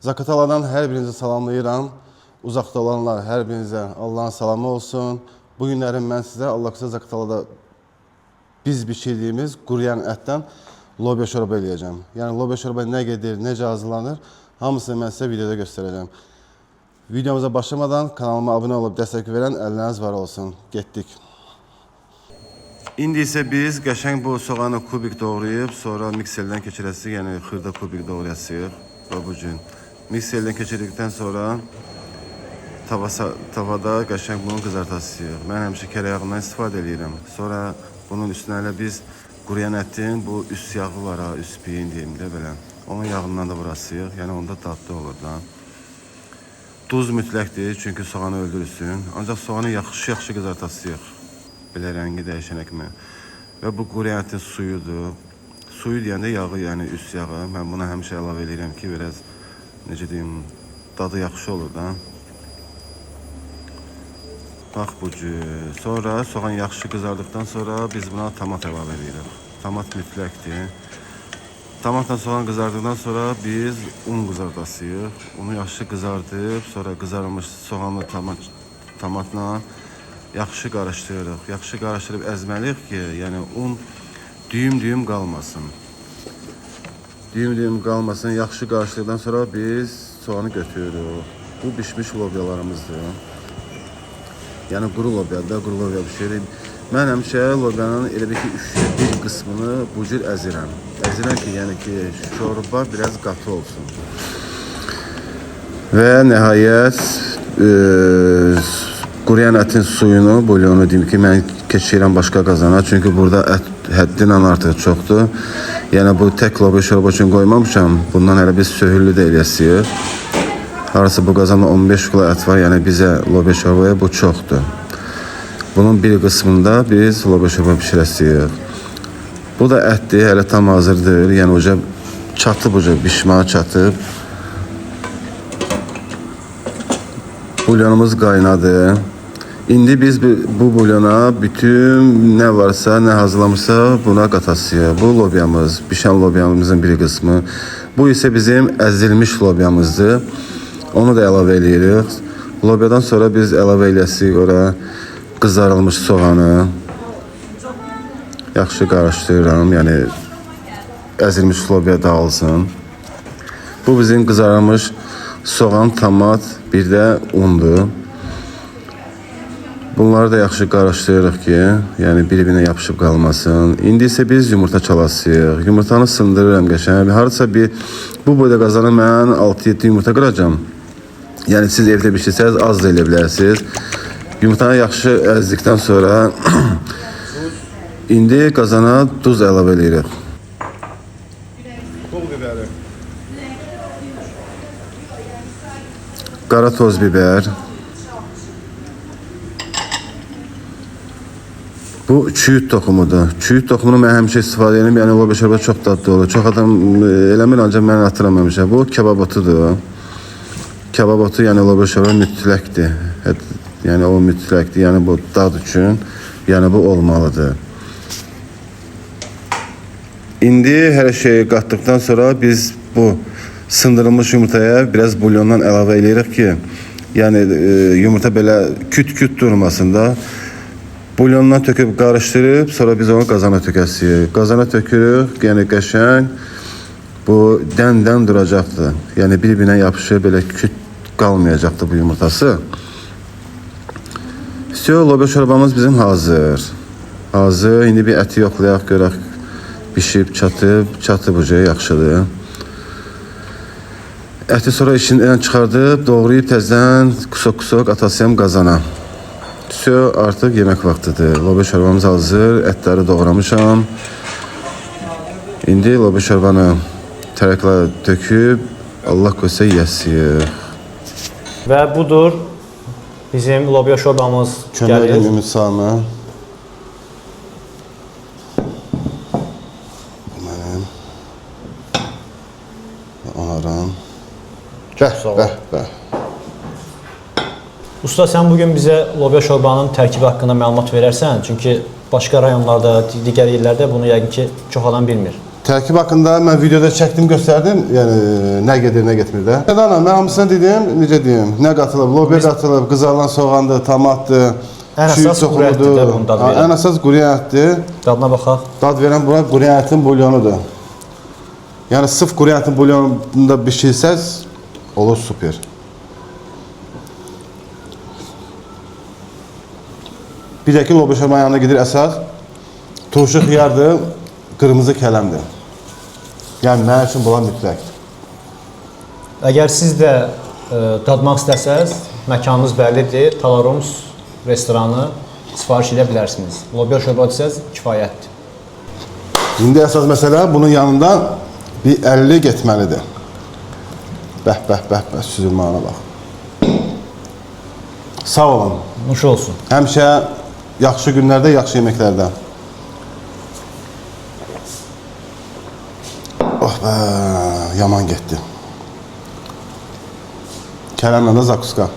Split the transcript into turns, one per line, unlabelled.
Zakataladan hər birinizi salamlayıram. Uzaqda olanlar hər birinizə Allahın salamı olsun. Bu günlərin mən sizə Allah-Qısa Zakatalada biz bişirdiyimiz quruyan ətdən lobya şorba eləyəcəm. Yəni lobya şorba nə gedir, necə hazırlanır, hamısını mən sizə videoda göstərəcəm. Videomuza başlamadan kanalıma abunə olub dəstək verən əlləriniz var olsun. Getdik. İndi isə biz qəşəng bu soğanı kubik doğrayıb, sonra mikserdən keçirəsik, yəni xırda kubik doğrayasıq. Və bu gün mikserdən keçirdikdən sonra tavada qəşəng bunu qızartasıyıq. Mən həmişə kərə yağından istifadə edirəm. Sonra bunun üstünə elə biz quruyan ətin bu üst yağı var ha, üst piyin deyim də belə. Onun yağından da vurasıyıq, yəni onda dadlı olur da. Duz mütləqdir, çünki soğanı öldürürsün. Ancaq soğanı yaxşı qızartasıyıq. Belə rəngi dəyişənə kimi. Və bu quruyan ətin suyudur. Suyu deyəndə yağı, yəni üst yağı. Mən buna həmişə əlavə edirəm ki, biraz necə deyim, dadı yaxşı olur da. Bax bu cür. Sonra soğan yaxşı qızardıqdan sonra biz buna tomat əlavə edirik. Tomat mütləqdir. Tomatla soğan qızardıqdan sonra biz un qızardasıyıq. Unu yaxşı qızardıb, sonra qızarmış soğanlı tomatla yaxşı qarışdırırıq. Yaxşı qarışdırıb əzməliyik ki, yəni un düyüm-düyüm qalmasın. Düyüm-düyüm qalmasın. Yaxşı qarışdıqdan sonra biz soğanı götürürük. Bu bişmiş lobyalarımızdır. Yəni quru lobyadır, quru lobya bişirir. Mən həmişə lobyanın elə bir ki, 3-1 qismini bu cür əzirəm. Əzirəm ki, yəni ki, şorba biraz qatı olsun. Və nəhayət quruyan ətin suyunu, bulyonu deyim ki, mən keçirəm başqa qazana. Çünki burada ət həddindən artıq çoxdur. Yəni bu tək lobya şorba üçün qoymamışam. Bundan hələ biz söhüllü də eləyəsiyik. Arası bu qazanda 15 kilo ət var, yəni bizə lobya şorbaya bu çoxdur. Bunun bir qismində biz lobya şorba bişirəsiyik. Bu da ətdir, hələ tam hazırdır. Yəni oca çatıb, bişməyə çatıb. Bulyonumuz qaynadı. İndi biz bu bulyona bütün nə varsa, nə hazırlamışsa buna qatasıyıq. Bu lobyamız, bişən lobyamızın bir qismi. Bu isə bizim əzilmiş lobyamızdır. Onu da əlavə edirik. Lobyadan sonra biz əlavə eləyəsik ora qızarılmış soğanı. Yaxşı qarışdırıram, yəni əzilmiş lobya dağılsın. Bu bizim qızarılmış soğan, tomat, bir də undur. Bunları da yaxşı qarışdırırıq ki, yəni bir-birinə yapışıb qalmasın. İndi isə biz yumurta çalasıyıq. Yumurtanı sındırıram qəşəng. Harca bu boyda qazana mən 6-7 yumurta qıracam. Yəni siz evdə bişirsəniz az da elə bilərsiniz. Yumurtanı yaxşı əzdikdən sonra indi qazana duz əlavə edirik. Pul biberi. Qara toz biber. Bu çüyüt toxumudur. Çüyüt toxumunu mən həmişə istifadə edirəm. Yəni lobya şorba çox dadlı olur. Çox adam eləmir, ancaq mən atıram həmişə. Bu kebab otudur. Kebab otu, yəni lobya şorba mütləqdir. Yəni o mütləqdir. Yəni bu dad üçün, yəni bu olmalıdır. İndi hər şeyi qatdıqdan sonra biz bu sındırılmış yumurtaya biraz bulyondan əlavə edirik ki, yəni yumurta belə küt-küt durmasın da. Bulyondan töküb qarışdırıb, sonra biz onu qazana tökəsiyik. Qazana tökürük, yəni qəşəng bu dən duracaqdır. Yəni bir-birinə yapışıb belə küt qalmayacaqdır bu yumurtası. Lobya şorbamız bizim hazır. Hazır. İndi bir əti yoxlayaq, görək bişib, çatıb uca yaxşıdır. Əti sonra içindən çıxardıb, doğrayıb təzdən kusok atasıyam qazana. Artıq yemək vaxtıdır. Lobya şorbamız hazır. Ətləri doğramışam. İndi lobya şorbanı tərəklə töküb, Allah qoysa yəsiyik.
Və budur bizim lobya şorbamız gəlir.
Köməklə ümid sağına. Mənim. Onaram. Bəh.
Usta, sən bugün bizə lobya şorbanın tərkibi haqqında məlumat verərsən. Çünki başqa rayonlarda, digər yerlərdə bunu yəqin ki, çox adam bilmir.
Tərkib haqqında mən videoda çəkdim, göstərdim. Yəni nə gedir, nə getmir də. Ana, mən hamısını dedim, necə deyim? Nə qatılıb? Lobiya qatılıb, qızarlan soğandır, tomatdır,
Ən əsas quru ətdir də bunun dadı verən.
Ən əsas quru ətdir.
Dadına baxaq.
Dad verən buna quru ətin bulyonudur. Yəni sırf quru ətin bulyonunda bişirsəz, olur super. Bir də ki, lobiya şorbanın yanına gedir əsas turşu xiyardır, qırmızı kələmdir. Yəni mənim üçün bunlar mütləqdir.
Əgər siz də dadmaq istəsəz, məkanımız bəllidir. Talarums restoranı sifariş edə bilərsiniz. Lobiya şorba desəz kifayətdir.
İndi əsas məsələ bunun yanında bir 50 getməlidir. Bəh, süzülməyana bax. Sağ olun.
Nuş olsun.
Həmişə yaxşı günlərdə, yaxşı yeməklərdə. Oh be, yaman getdi. Kələmlə də zakuska.